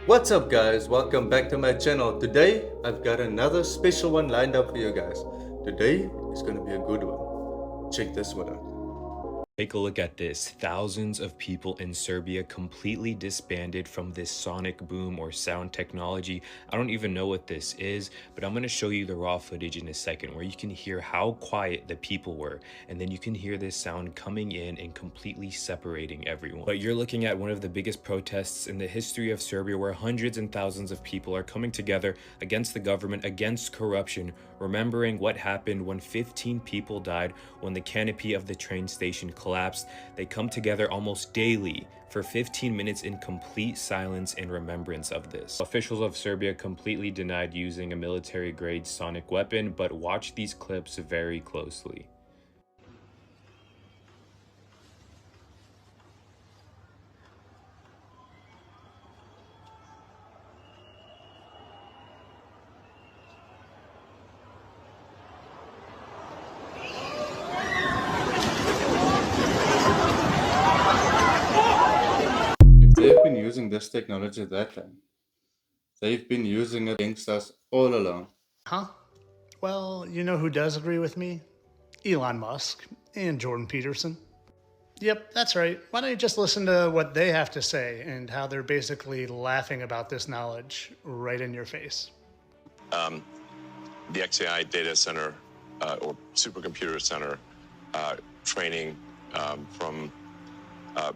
What's up, guys? Welcome back to my channel. Today, I've got another special one lined up for you guys. Today is gonna be a good one. Check this one out. Take a look at this. Thousands of people in Serbia completely disbanded from this sonic boom or sound technology. I don't even know what this is, but I'm going to show you the raw footage in a second where you can hear how quiet the people were. And then you can hear this sound coming in and completely separating everyone. But you're looking at one of the biggest protests in the history of Serbia where hundreds and thousands of people are coming together against the government, against corruption, remembering what happened when 15 people died when the canopy of the train station collapsed. They come together almost daily for 15 minutes in complete silence in remembrance of this. Officials of Serbia completely denied using a military-grade sonic weapon, but watch these clips very closely. If they've been using this technology at that time, they've been using it against us all along. Huh? Well, you know who does agree with me? Elon Musk and Jordan Peterson. Yep, that's right. Why don't you just listen to what they have to say and how they're basically laughing about this knowledge right in your face? The XAI data center or supercomputer center training from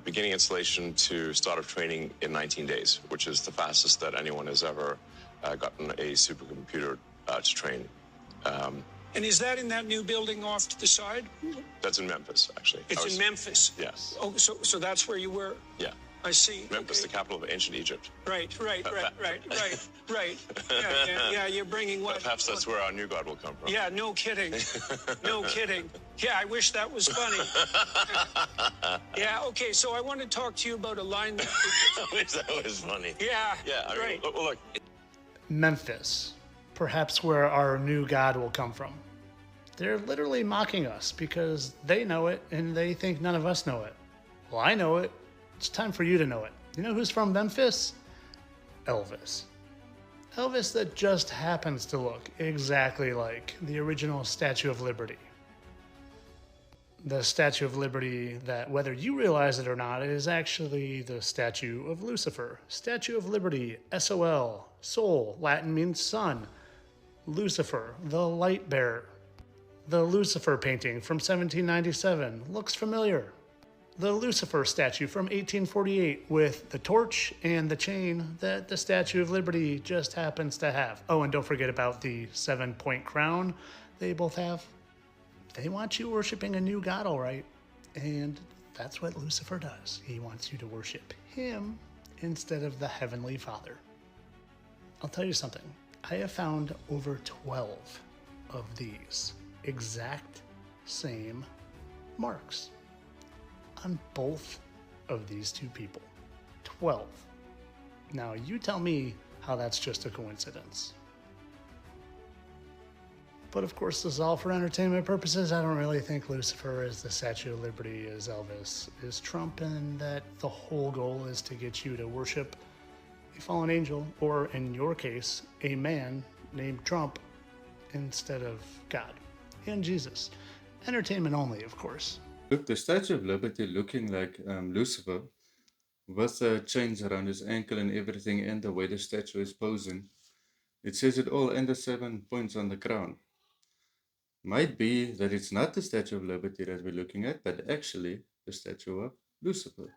beginning installation to start of training in 19 days, which is the fastest that anyone has ever gotten a supercomputer to train. And is that in that new building off to the side? That's in Memphis, actually. It's in Memphis. Yes. Oh, so that's where you were? Yeah. I see. Memphis, Okay. the capital of ancient Egypt. Right. Yeah, you're bringing what? Perhaps that's where our new God will come from. Yeah, no kidding. No kidding. Yeah, I wish that was funny. Yeah, okay, so I want to talk to you about alignment. I wish that was funny. Yeah, Yeah, I mean, right. look, Memphis, perhaps where our new God will come from. They're literally mocking us because they know it and they think none of us know it. Well, I know it. It's time for you to know it. You know who's from Memphis? Elvis. Elvis that just happens to look exactly like the original Statue of Liberty. The Statue of Liberty that, whether you realize it or not, is actually the statue of Lucifer. Statue of Liberty, SOL, Sol, Latin means sun. Lucifer, the light bearer. The Lucifer painting from 1797 looks familiar. The Lucifer statue from 1848 with the torch and the chain that the Statue of Liberty just happens to have. Oh, and don't forget about the 7-point crown they both have. They want you worshiping a new god, all right. And that's what Lucifer does. He wants you to worship him instead of the Heavenly Father. I'll tell you something. I have found over 12 of these exact same marks on both of these two people. 12. Now, you tell me how that's just a coincidence. But of course, this is all for entertainment purposes. I don't really think Lucifer is the Statue of Liberty, is Elvis, is Trump, and that the whole goal is to get you to worship a fallen angel, or in your case, a man named Trump, instead of God and Jesus. Entertainment only, of course. Look, the Statue of Liberty looking like Lucifer with the chains around his ankle and everything, and the way the statue is posing. It says it all, and the 7 points on the crown. Might be that it's not the Statue of Liberty that we're looking at, but actually the statue of Lucifer.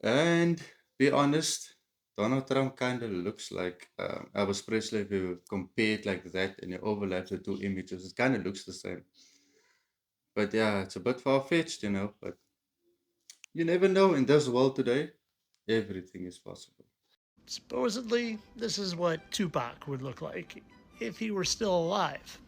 And be honest, Donald Trump kind of looks like Elvis Presley. If you compare it like that and you overlap the two images, it kind of looks the same. But yeah, it's a bit far-fetched, but you never know. In this world today, everything is possible. Supposedly, this is what Tupac would look like if he were still alive.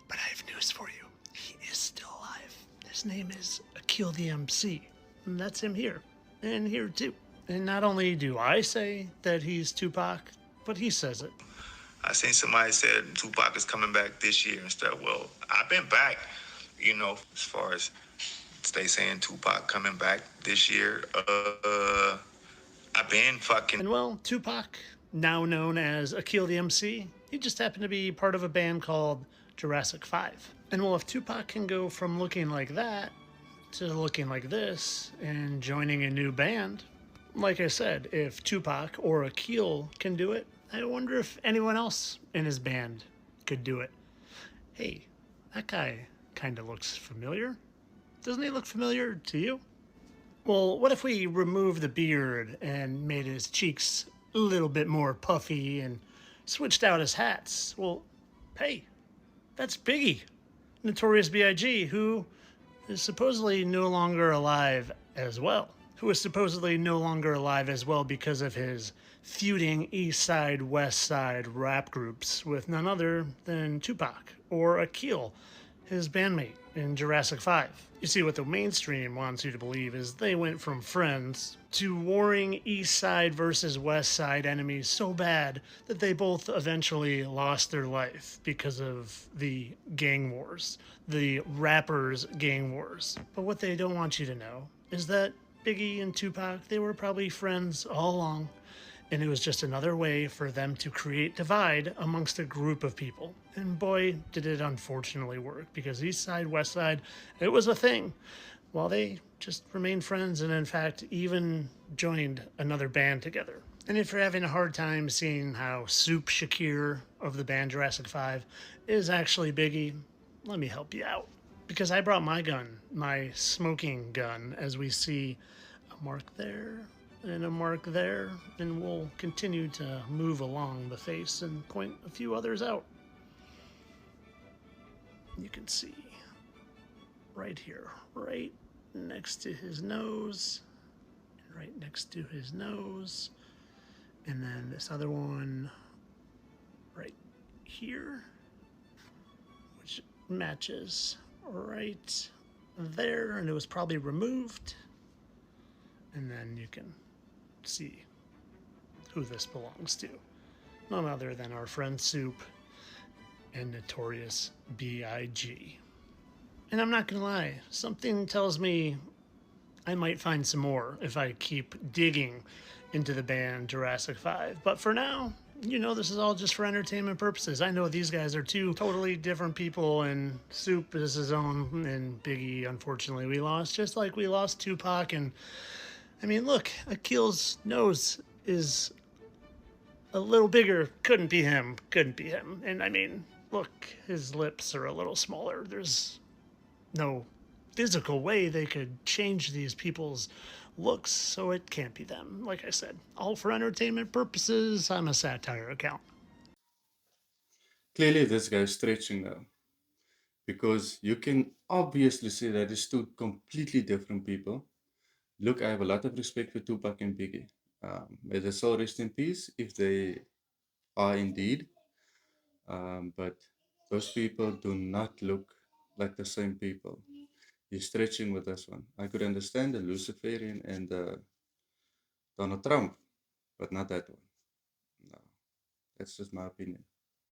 But I have news for you. He is still alive. His name is Akil the MC. And that's him here. And here too. And not only do I say that he's Tupac, but he says it. I seen somebody said Tupac is coming back this year and stuff. Well, I've been back, as far as they saying Tupac coming back this year. I've been fucking. And well, Tupac, now known as Akil the MC, he just happened to be part of a band called Jurassic 5. And well, if Tupac can go from looking like that to looking like this and joining a new band, like I said, if Tupac or Akil can do it, I wonder if anyone else in his band could do it. Hey, that guy kind of looks familiar. Doesn't he look familiar to you? Well, what if we remove the beard and made his cheeks a little bit more puffy and switched out his hats? Well, hey, that's Biggie, Notorious B.I.G., who is supposedly no longer alive as well. Who is supposedly no longer alive as well because of his feuding East Side, West Side rap groups with none other than Tupac or Akil, his bandmate in Jurassic 5. You see, what the mainstream wants you to believe is they went from friends to warring East Side versus West Side enemies so bad that they both eventually lost their life because of the gang wars, the rappers' gang wars. But what they don't want you to know is that Biggie and Tupac, they were probably friends all along, and it was just another way for them to create divide amongst a group of people. And boy, did it unfortunately work, because East Side, West Side, it was a thing, while they just remained friends and in fact even joined another band together. And if you're having a hard time seeing how Soup Shakir of the band Jurassic 5 is actually Biggie, let me help you out. Because I brought my gun, my smoking gun, as we see a mark there and a mark there, and we'll continue to move along the face and point a few others out. You can see right here, right next to his nose, and right next to his nose, and then this other one right here, which matches right there, and it was probably removed. And then you can see who this belongs to. None other than our friend Soup and Notorious B.I.G. And I'm not gonna lie, something tells me I might find some more if I keep digging into the band Jurassic 5. But for now, you know, this is all just for entertainment purposes. I know these guys are two totally different people, and Soup is his own, and Biggie, unfortunately, we lost, just like we lost Tupac. And I mean, look, Akil's nose is a little bigger. Couldn't be him. And I mean, look, his lips are a little smaller. There's no physical way they could change these people's looks, so it can't be them. Like I said, all for entertainment purposes. I'm a satire account. Clearly, this guy's stretching now, because you can obviously see that it's two completely different people. Look, I have a lot of respect for Tupac and Biggie. May their soul rest in peace if they are indeed. But those people do not look like the same people. You're stretching with this one. I could understand the Luciferian and the Donald Trump, but not that one. No, that's just my opinion.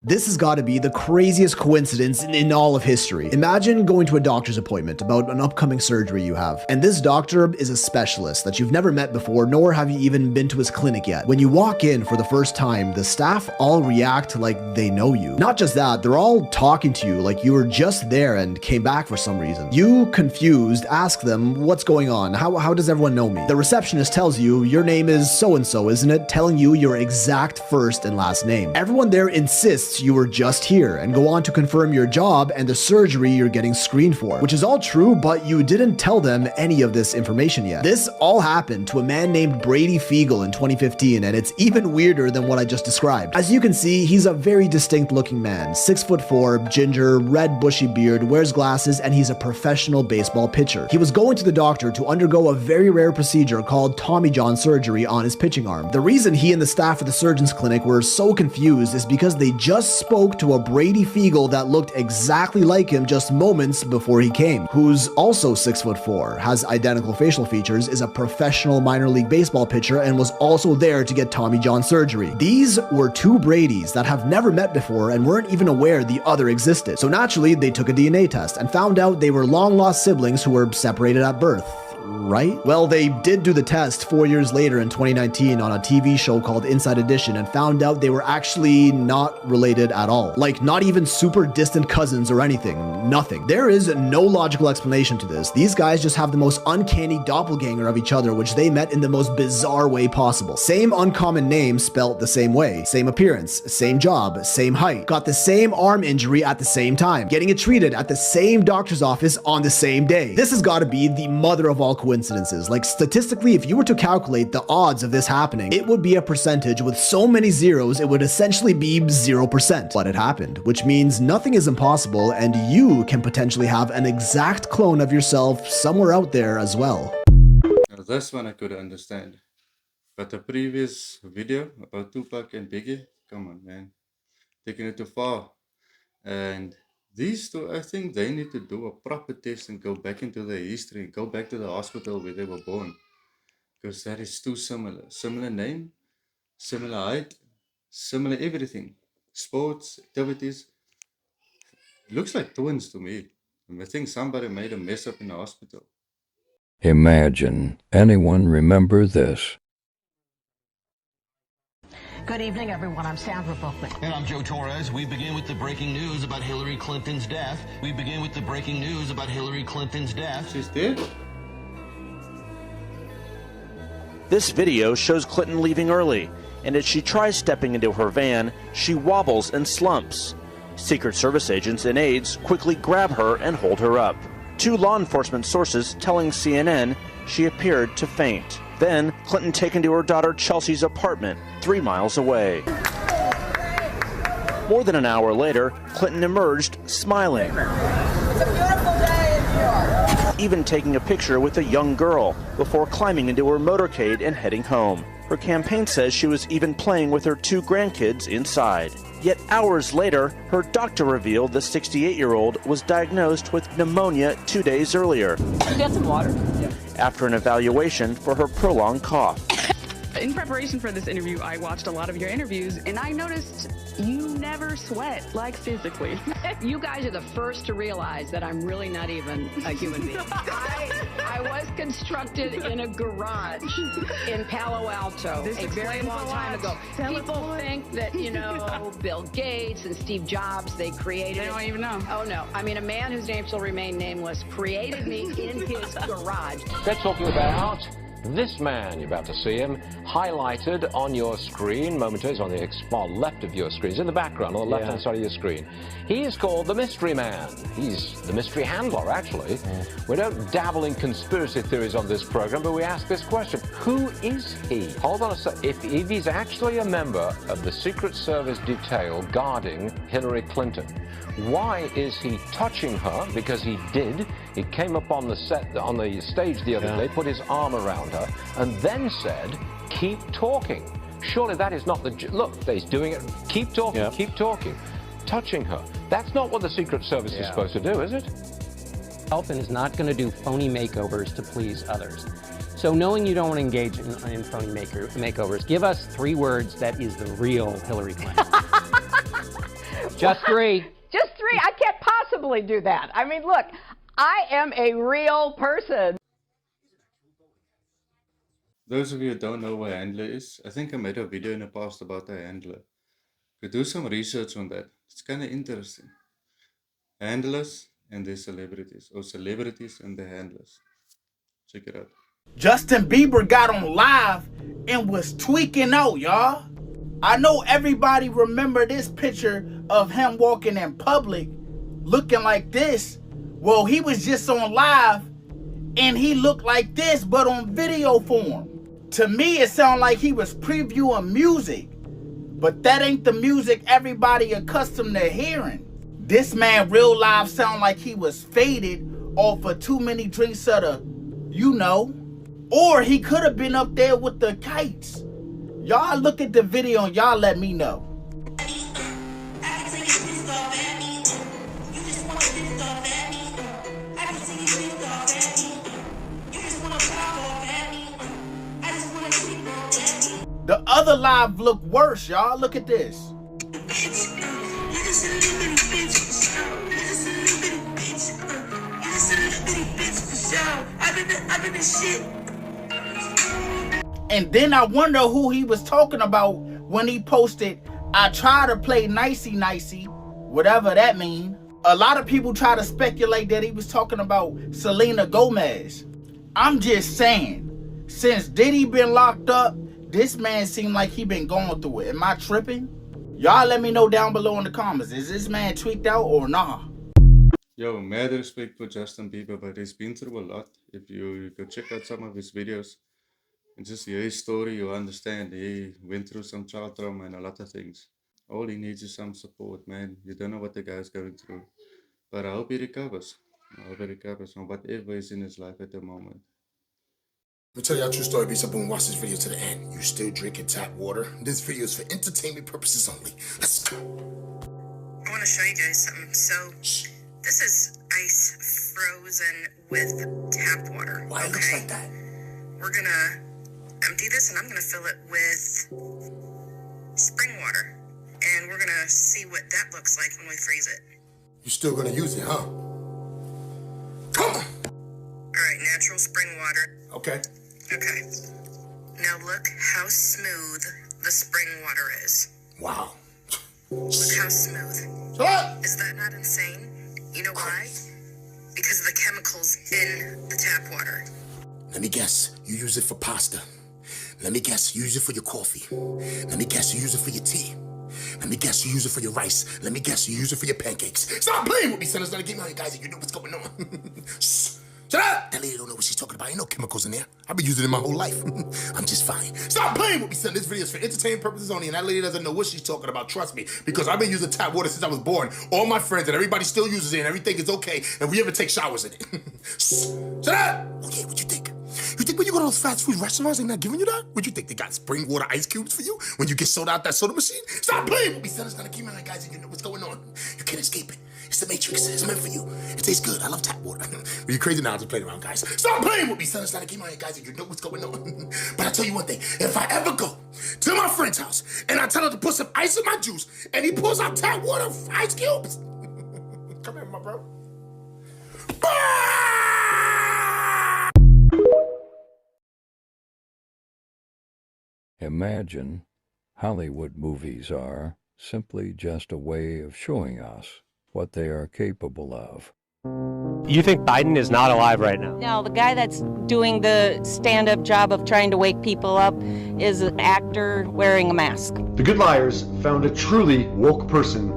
This has got to be the craziest coincidence in all of history. Imagine going to a doctor's appointment about an upcoming surgery you have, and this doctor is a specialist that you've never met before, nor have you even been to his clinic yet. When you walk in for the first time, the staff all react like they know you. Not just that, they're all talking to you like you were just there and came back for some reason. You, confused, ask them, what's going on? How does everyone know me? The receptionist tells you, your name is so-and-so, isn't it? Telling you your exact first and last name. Everyone there insists you were just here and go on to confirm your job and the surgery you're getting screened for, which is all true, but you didn't tell them any of this information yet. This all happened to a man named Brady Fiegel in 2015, and it's even weirder than what I just described. As you can see, he's a very distinct looking man, 6'4", ginger, red bushy beard, wears glasses, and he's a professional baseball pitcher. He was going to the doctor to undergo a very rare procedure called Tommy John surgery on his pitching arm. The reason he and the staff at the surgeon's clinic were so confused is because they just spoke to a Brady Fiegel that looked exactly like him just moments before he came, who's also 6'4", has identical facial features, is a professional minor league baseball pitcher, and was also there to get Tommy John surgery. These were two Bradys that have never met before and weren't even aware the other existed. So naturally, they took a DNA test and found out they were long-lost siblings who were separated at birth. right? Well, they did do the test 4 years later in 2019 on a TV show called Inside Edition and found out they were actually not related at all. Like, not even super distant cousins or anything. Nothing. There is no logical explanation to this. These guys just have the most uncanny doppelganger of each other, which they met in the most bizarre way possible. Same uncommon name spelt the same way. Same appearance, same job, same height. Got the same arm injury at the same time. Getting it treated at the same doctor's office on the same day. This has got to be the mother of all coincidences. Like, statistically, if you were to calculate the odds of this happening, it would be a percentage with so many zeros, it would essentially be 0%. But it happened, which means nothing is impossible, and you can potentially have an exact clone of yourself somewhere out there as well. Now, this one I could understand. But the previous video about Tupac and Biggie, come on, man. Taking it too far. And these two, I think they need to do a proper test and go back into their history, go back to the hospital where they were born. Because that is too similar. Similar name, similar height, similar everything. Sports, activities. Looks like twins to me. And I think somebody made a mess up in the hospital. Imagine anyone remember this. Good evening, everyone. I'm Sandra Bookman. And I'm Joe Torres. We begin with the breaking news about Hillary Clinton's death. She's dead? This video shows Clinton leaving early, and as she tries stepping into her van, she wobbles and slumps. Secret Service agents and aides quickly grab her and hold her up. Two law enforcement sources telling CNN she appeared to faint. Then, Clinton taken to her daughter Chelsea's apartment, 3 miles away. More than an hour later, Clinton emerged smiling. It's a beautiful day in New York. Even taking a picture with a young girl before climbing into her motorcade and heading home. Her campaign says she was even playing with her 2 grandkids inside. Yet hours later, her doctor revealed the 68-year-old was diagnosed with pneumonia 2 days earlier. Get some water. Yeah. After an evaluation for her prolonged cough. In preparation for this interview, I watched a lot of your interviews, and I noticed you never sweat, like physically. You guys are the first to realize that I'm really not even a human being. I was constructed in a garage in Palo Alto a very long time ago. People think that, you know, Bill Gates and Steve Jobs, they created They don't even know. Oh, no. I mean, a man whose name shall remain nameless created me in his garage. They're talking about this man. You're about to see him highlighted on your screen momentarily. On the far left of your screen. He's in the background on the left-hand side of your screen. He is called the Mystery Man. He's the mystery handler, actually. We don't dabble in conspiracy theories on this program, but we ask this question. Who is he? Hold on a sec. If he's actually a member of the Secret Service detail guarding Hillary Clinton, why is he touching her? Because he did. He came up on the set, on the stage the other day, put his arm around her, and then said, keep talking. Surely that is not the... Look, he's doing it. Keep talking, keep talking. Touching her. That's not what the Secret Service is supposed to do, is it? Elfin is not going to do phony makeovers to please others. So knowing you don't want to engage in phony makeovers, give us 3 words that is the real Hillary Clinton. Just 3. Just 3? I can't possibly do that. I mean, look, I am a real person. Those of you who don't know what a handler is, I think I made a video in the past about a handler. You do some research on that. It's kind of interesting. Handlers and their celebrities, or celebrities and their handlers. Check it out. Justin Bieber got on live and was tweaking out, y'all. I know everybody remember this picture of him walking in public looking like this. Well, he was just on live and he looked like this, but on video form. To me, it sounded like he was previewing music, but that ain't the music everybody accustomed to hearing. This man real live sound like he was faded off of too many drinks of the, you know. Or he could have been up there with the kites. Y'all look at the video and y'all let me know. The other live look worse, y'all. Look at this. I'm in this shit. And then I wonder who he was talking about when he posted, I try to play nicey, whatever that means. A lot of people try to speculate that he was talking about Selena Gomez. I'm just saying, since Diddy been locked up, this man seemed like he been going through it. Am I tripping? Y'all let me know down below in the comments. Is this man tweaked out or nah? Yo, mad respect for Justin Bieber, but he's been through a lot. If you go check out some of his videos and just hear his story, you understand he went through some child trauma and a lot of things. All he needs is some support, man. You don't know what the guy's going through. But I hope he recovers. I hope he recovers from whatever is in his life at the moment. Let me tell you a true story, B. Boom, watch this video to the end. You still drinking tap water? This video is for entertainment purposes only. Let's go. I want to show you guys something. So, this is ice frozen with tap water. Why it looks like that? We're gonna empty this and I'm gonna fill it with spring water. And we're gonna see what that looks like when we freeze it. You still gonna use it, huh? Come on! Alright, natural spring water. Okay. Okay. Now look how smooth the spring water is. Wow. Look how smooth. Is that not insane? You know why? Because of the chemicals in the tap water. Let me guess, you use it for pasta. Let me guess, you use it for your coffee. Let me guess, you use it for your tea. Let me guess, you use it for your rice. Let me guess, you use it for your pancakes. Stop playing with me, son. It's not a game on you guys, and you know what's going on. Shut up! That lady don't know what she's talking about. Ain't no chemicals in there. I've been using it my whole life. I'm just fine. Stop playing with me, son. This video is for entertainment purposes only, and that lady doesn't know what she's talking about. Trust me, because I've been using tap water since I was born. All my friends and everybody still uses it, and everything is okay, and we even take showers in it. Shut up! Okay, what you think? You think when you go to those fast food restaurants, they're not giving you that? What you think, they got spring water ice cubes for you when you get soda out that soda machine? Stop playing with me, son. It's not a game on, guys, and you know what's going on. You can't escape it. It's the Matrix. It's meant for you. It tastes good. I love tap water. Are you crazy now? I'm just playing around, guys. Stop playing with me, son. It's not a game on, guys, and you know what's going on. But I tell you one thing. If I ever go to my friend's house and I tell him to put some ice in my juice and he pulls out tap water ice cubes, come here, my bro. Imagine Hollywood movies are simply just a way of showing us what they are capable of. You think Biden is not alive right now? No, the guy that's doing the stand-up job of trying to wake people up is an actor wearing a mask. The Good Liars found a truly woke person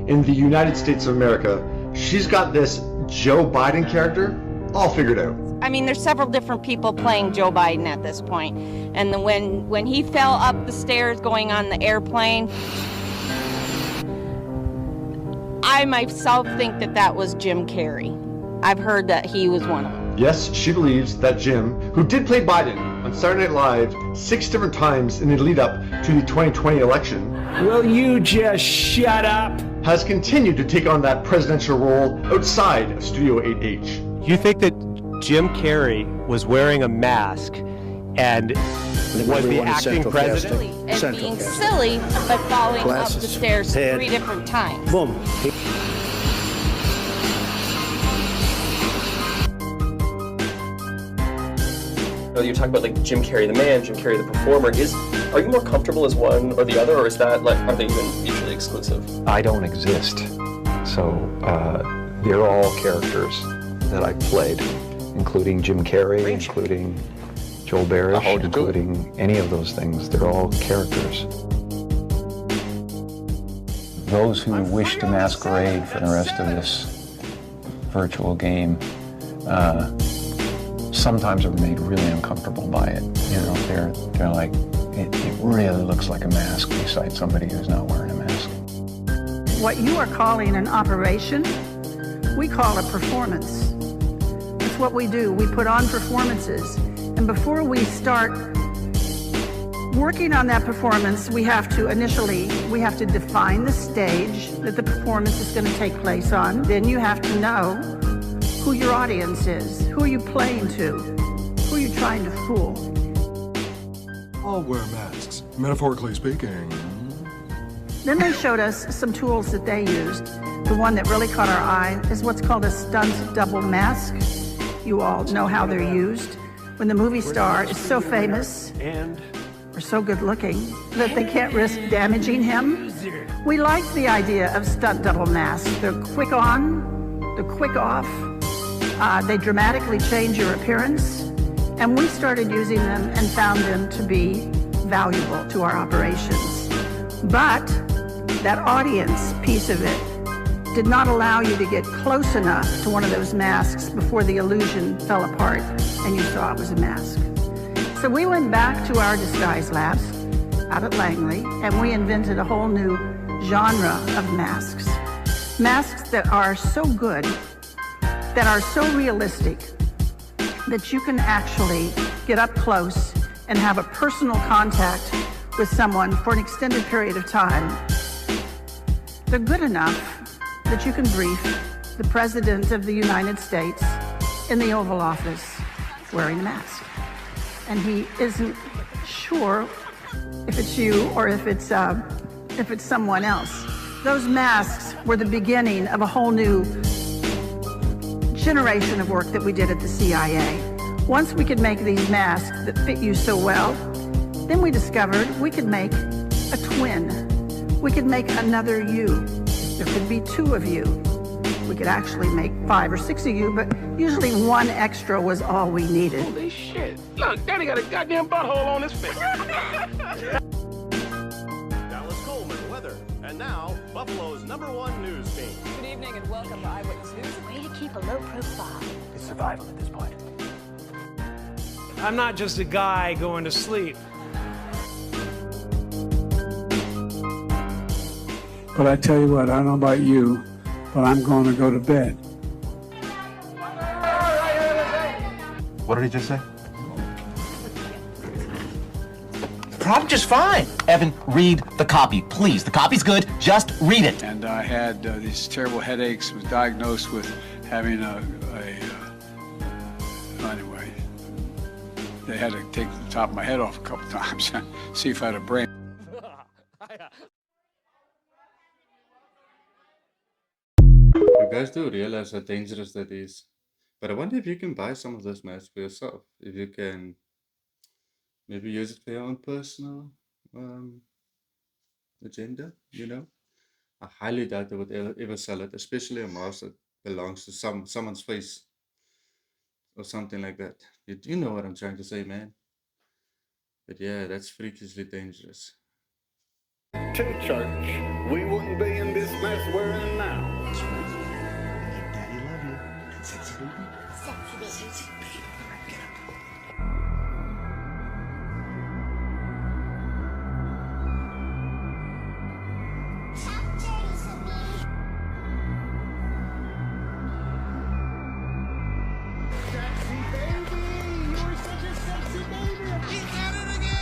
in the United States of America. She's got this Joe Biden character all figured out. I mean, there's several different people playing Joe Biden at this point. And when he fell up the stairs going on the airplane, I myself think that was Jim Carrey. I've heard that he was one of them. Yes, she believes that Jim, who did play Biden on Saturday Night Live 6 different times in the lead up to the 2020 election. Will you just shut up? Has continued to take on that presidential role outside of Studio 8H. You think that Jim Carrey was wearing a mask and was the acting president? And being silly, but falling up the stairs 3 different times. Boom. You talk about like Jim Carrey the man, Jim Carrey the performer. Are you more comfortable as one or the other, or is that like, are they even mutually exclusive? I don't exist, so they're all characters that I played, including Jim Carrey, including Joel Barish, including any of those things. They're all characters. Those who wish to masquerade for the rest of this virtual game sometimes are made really uncomfortable by it. You know, they're like, it really looks like a mask beside somebody who's not wearing a mask. What you are calling an operation, we call a performance. That's what we do. We put on performances. And before we start working on that performance, we have to define the stage that the performance is going to take place on. Then you have to know who your audience is. Who are you playing to? Who are you trying to fool? All wear masks, metaphorically speaking. Then they showed us some tools that they used. The one that really caught our eye is what's called a stunt double mask. You all know how they're used. When the movie star is so famous or so good looking that they can't risk damaging him, we liked the idea of stunt double masks. They're quick on, they're quick off, they dramatically change your appearance, and we started using them and found them to be valuable to our operations. But that audience piece of it did not allow you to get close enough to one of those masks before the illusion fell apart and you saw it was a mask. So we went back to our disguise labs out at Langley and we invented a whole new genre of masks. Masks that are so good, that are so realistic, that you can actually get up close and have a personal contact with someone for an extended period of time. They're good enough that you can brief the President of the United States in the Oval Office wearing a mask. And he isn't sure if it's you or if it's someone else. Those masks were the beginning of a whole new generation of work that we did at the CIA. Once we could make these masks that fit you so well, then we discovered we could make a twin. We could make another you. There could be two of you. We could actually make 5 or 6 of you, but usually one extra was all we needed. Holy shit. Look, Daddy got a goddamn butthole on his face. Dallas Coleman, weather. And now, Buffalo's #1 news team. Good evening and welcome to Eyewitness News. Way to keep a low profile. It's survival at this point. I'm not just a guy going to sleep. But I tell you what, I don't know about you, but I'm going to go to bed. What did he just say? Probably just fine. Evan, read the copy, please. The copy's good. Just read it. And I had these terrible headaches, was diagnosed with having anyway, they had to take the top of my head off a couple times, see if I had a brain. You guys do realize how dangerous that is. But I wonder if you can buy some of those masks for yourself. If you can maybe use it for your own personal agenda, you know? I highly doubt they would ever sell it, especially a mask that belongs to someone's face or something like that. You know what I'm trying to say, man. But yeah, that's freakishly dangerous. To church, we wouldn't be in this mess we're in now. That's right. Let Daddy love you. Sexy baby. Sexy baby. Sexy baby. Get up. Sexy baby, you were such a sexy baby. He's at it again.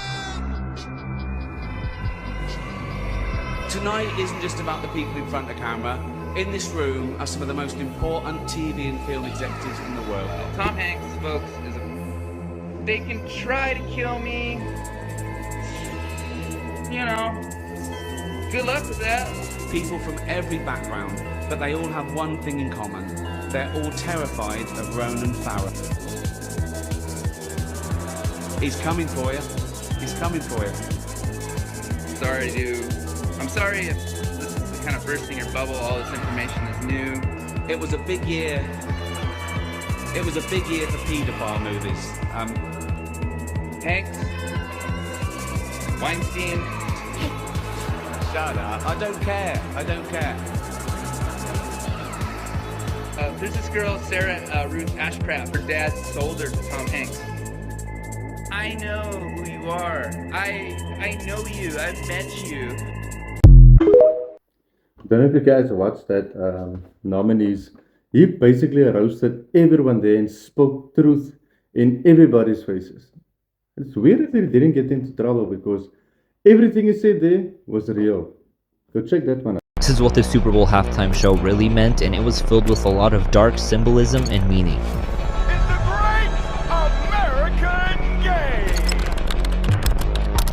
Tonight isn't just about the people in front of the camera. In this room are some of the most important TV and film executives in the world. Tom Hanks, folks, they can try to kill me. You know, good luck with that. People from every background, but they all have one thing in common. They're all terrified of Ronan Farrow. He's coming for you. He's coming for you. I'm sorry if this is kind of bursting your bubble. All this information is new. It was a big year. It was a big year for paedophile movies. Hanks, Weinstein. Shut up. I don't care. I don't care. There's this girl, Sarah Ruth Ashcraft. Her dad sold her to Tom Hanks. I know who you are. I know you. I've met you. I don't know if you guys watched that nominees. He basically roasted everyone there and spoke truth in everybody's faces. It's weird that he didn't get into trouble because everything he said there was real. Go check that one out. This is what the Super Bowl halftime show really meant, and it was filled with a lot of dark symbolism and meaning.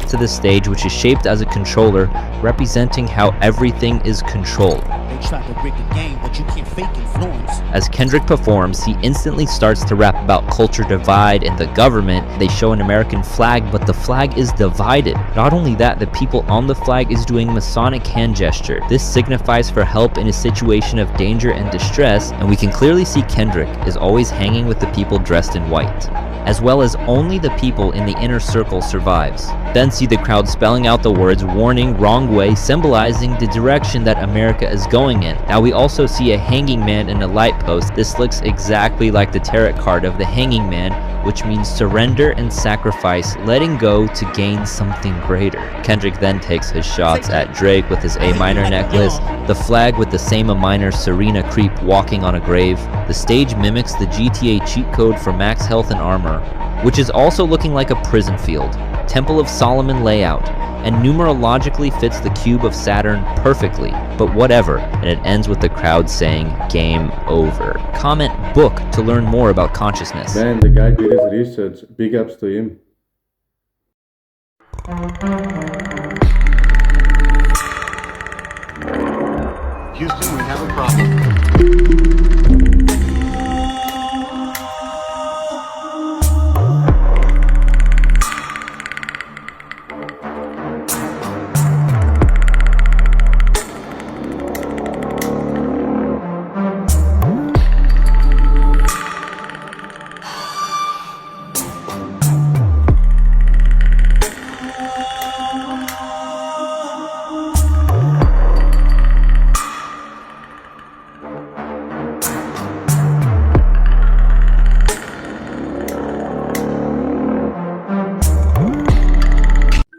to the stage, which is shaped as a controller, representing how everything is controlled. They try to break the game, but you can't fake influence. As Kendrick performs, he instantly starts to rap about culture divide and the government. They show an American flag, but the flag is divided. Not only that, the people on the flag is doing Masonic hand gesture. This signifies for help in a situation of danger and distress, and we can clearly see Kendrick is always hanging with the people dressed in white, as well as only the people in the inner circle survives. Then see the crowd spelling out the words warning, wrong way, symbolizing the direction that America is going in. Now we also see a hanging man in a light post. This looks exactly like the tarot card of the hanging man, which means surrender and sacrifice, letting go to gain something greater. Kendrick then takes his shots at Drake with his A minor necklace, the flag with the same A minor Serena creep walking on a grave. The stage mimics the GTA cheat code for max health and armor, which is also looking like a prison field, Temple of Solomon layout, and numerologically fits the cube of Saturn perfectly, but whatever, and it ends with the crowd saying, game over. Comment book to learn more about consciousness. Man, the guy did his research. Big ups to him. Houston, we have a problem.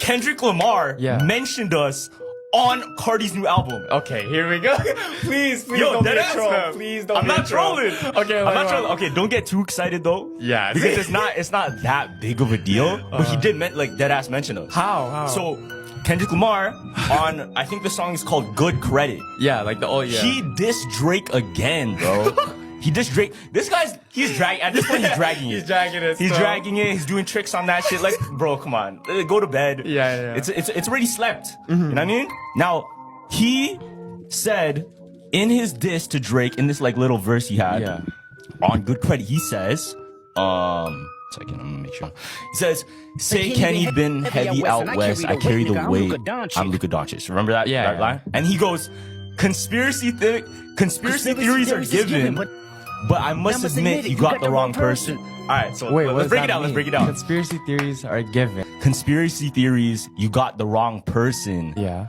Kendrick Lamar mentioned us on Cardi's new album. Okay, here we go. please, Yo, don't be a deadass, troll. man. Please don't I'm be a not troll. trolling. Okay, I'm not trolling. Okay, don't get too excited though. Yeah, because it's not that big of a deal. But he did deadass mention us. How? So Kendrick Lamar on I think the song is called Good Credit. Yeah, like the He dissed Drake again, bro. He dissed Drake. He's dragging. At this point, he's dragging it. He's dragging it. He's dragging it. He's doing tricks on that shit. Like, bro, come on, go to bed. Yeah. It's already slept. You know what I mean? Now, he said in his diss to Drake in this like little verse he had on Good Credit, he says, second, I'm gonna make sure. He says, "Say Kenny been heavy out west. I carry the weight. I'm Luka Doncic." Remember that? Yeah, that line? And he goes, Conspiracy theories are given, but I must admit you got the wrong person. All right, so let's break it down. Let's break it down. Conspiracy theories are given. Conspiracy theories, you got the wrong person. Yeah.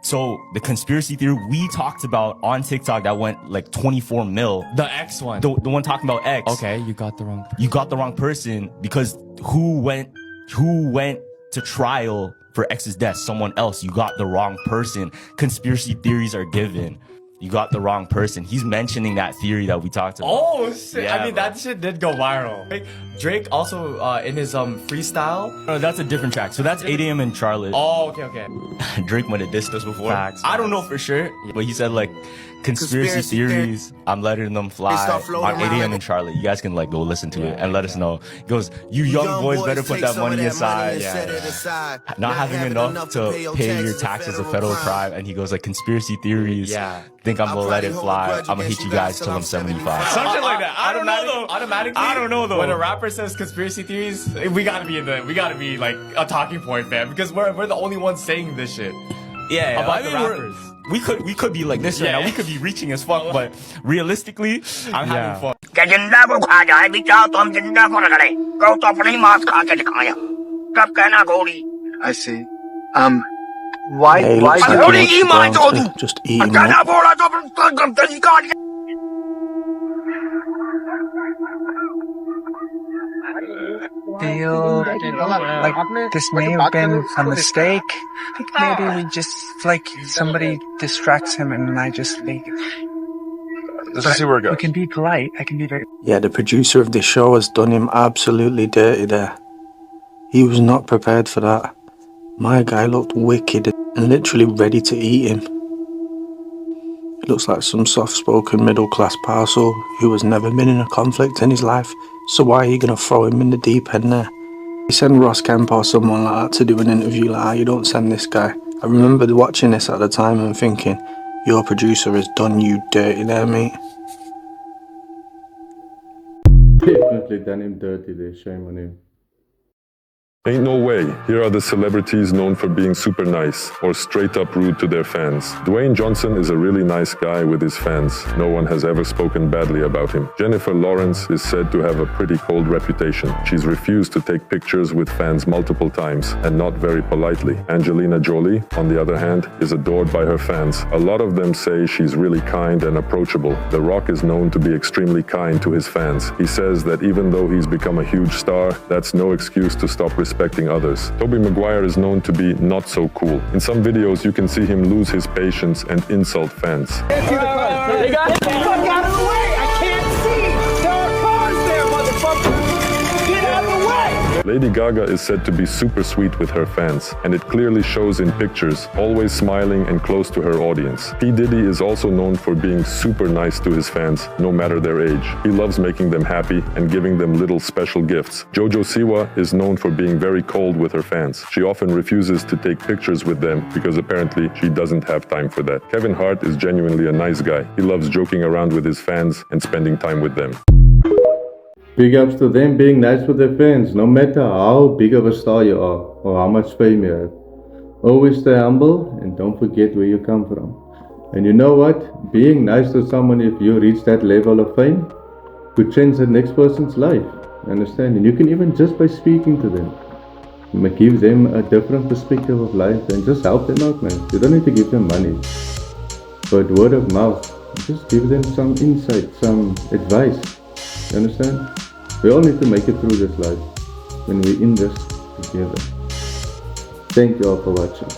So the conspiracy theory we talked about on TikTok that went like 24 mil. The X one. The one talking about X. Okay, you got the wrong person. You got the wrong person because who went to trial for X's death? Someone else. You got the wrong person. Conspiracy theories are given. You got the wrong person. He's mentioning that theory that we talked about. Oh shit! Yeah, I mean, that shit did go viral. Drake also in his freestyle. No, that's a different track. So that's 8 a.m. in Charlotte. Oh, okay. Drake might have dissed us before. Facts. I don't know for sure, but he said like conspiracy theories. I'm letting them fly on 8 a.m. in Charlotte. You guys can like go listen to it and let us know. He goes, you young boys better put that money aside. Not having enough to pay your taxes a federal crime. And he goes like conspiracy theories. Yeah. Think I'm gonna let it fly. I'm gonna hit you guys till I'm 75. Something like that. I don't know though. Automatically, I don't know though. When a rapper says conspiracy theories, we gotta be like a talking point, fam, because we're the only ones saying this shit. Yeah, about I the mean, rappers. We could be like this right now. We could be reaching as fuck, but realistically, I'm having fun. I see. Why just eating it? Feel like this may have been a mistake. I think maybe we just like somebody distracts him and I just think. Let's see where it goes. We can be polite. I can be very. Yeah, the producer of this show has done him absolutely dirty there. He was not prepared for that. My guy looked wicked and literally ready to eat him. He looks like some soft-spoken middle-class parcel who has never been in a conflict in his life. So why are you going to throw him in the deep end there? You send Ross Kemp or someone like that to do an interview like that, you don't send this guy. I remember watching this at the time and thinking, your producer has done you dirty there, mate. Definitely done him dirty there, shame on him. Ain't no way. Here are the celebrities known for being super nice or straight up rude to their fans. Dwayne Johnson is a really nice guy with his fans. No one has ever spoken badly about him. Jennifer Lawrence is said to have a pretty cold reputation. She's refused to take pictures with fans multiple times and not very politely. Angelina Jolie, on the other hand, is adored by her fans. A lot of them say she's really kind and approachable. The Rock is known to be extremely kind to his fans. He says that even though he's become a huge star, that's no excuse to stop respecting others. Tobey Maguire is known to be not so cool. In some videos, you can see him lose his patience and insult fans. They got it. Fuck out of the way! I can't see! There are cars there, motherfucker! Get out of the way! Lady Gaga is said to be super sweet with her fans, and it clearly shows in pictures, always smiling and close to her audience. P. Diddy is also known for being super nice to his fans, no matter their age. He loves making them happy and giving them little special gifts. Jojo Siwa is known for being very cold with her fans. She often refuses to take pictures with them because apparently she doesn't have time for that. Kevin Hart is genuinely a nice guy. He loves joking around with his fans and spending time with them. Big ups to them being nice with their fans, no matter how big of a star you are or how much fame you have. Always stay humble and don't forget where you come from. And you know what? Being nice to someone, if you reach that level of fame, could change the next person's life. Understand? And you can even just by speaking to them, give them a different perspective of life and just help them out, man. You don't need to give them money, but word of mouth, just give them some insight, some advice. You understand? We all need to make it through this life when we're in this together. Thank you all for watching.